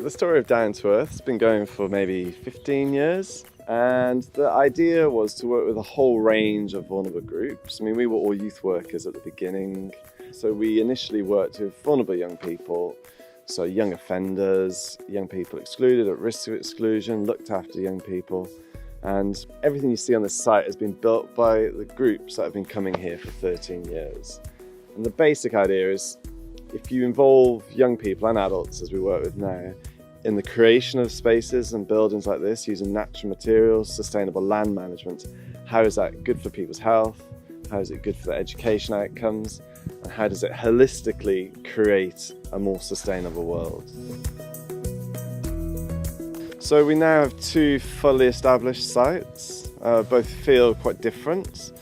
The story of Down to Earth has been going for maybe 15 years. And the idea was to work with a whole range of vulnerable groups. I mean, we were all youth workers at the beginning. So we initially worked with vulnerable young people. So young offenders, young people excluded, at risk of exclusion, looked after young people. And everything you see on this site has been built by the groups that have been coming here for 13 years. And the basic idea is, if you involve young people and adults, as we work with now, in the creation of spaces and buildings like this, using natural materials, sustainable land management, how is that good for people's health? How is it good for their education outcomes? And how does it holistically create a more sustainable world? So we now have two fully established sites, both feel quite different.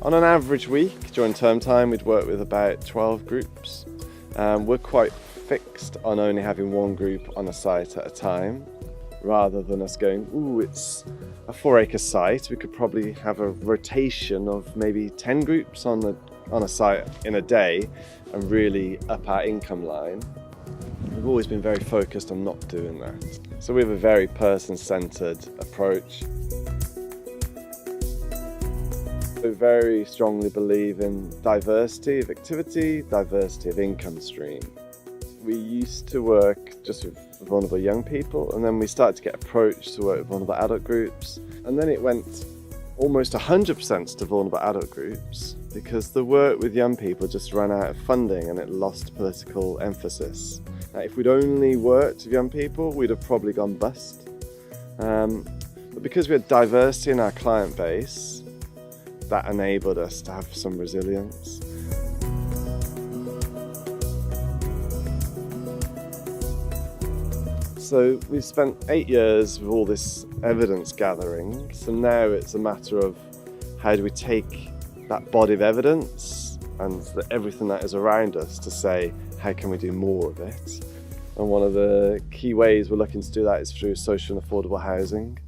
On an average week during term time, we'd work with about 12 groups. We're quite fixed on only having one group on a site at a time, rather than us going, ooh, it's a 4-acre site. We could probably have a rotation of maybe 10 groups on a site in a day and really up our income line. We've always been very focused on not doing that. So we have a very person-centered approach. We very strongly believe in diversity of activity, diversity of income stream. We used to work just with vulnerable young people, and then we started to get approached to work with vulnerable adult groups. And then it went almost 100% to vulnerable adult groups because the work with young people just ran out of funding and it lost political emphasis. Now, if we'd only worked with young people, we'd have probably gone bust. But because we had diversity in our client base, that enabled us to have some resilience. So we've spent 8 years with all this evidence gathering. So now it's a matter of how do we take that body of evidence and everything that is around us to say, how can we do more of it? And one of the key ways we're looking to do that is through social and affordable housing.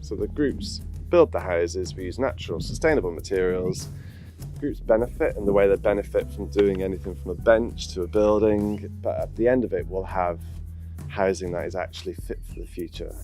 So the groups build the houses, we use natural, sustainable materials. Groups benefit in the way they benefit from doing anything from a bench to a building, but at the end of it, we'll have housing that is actually fit for the future.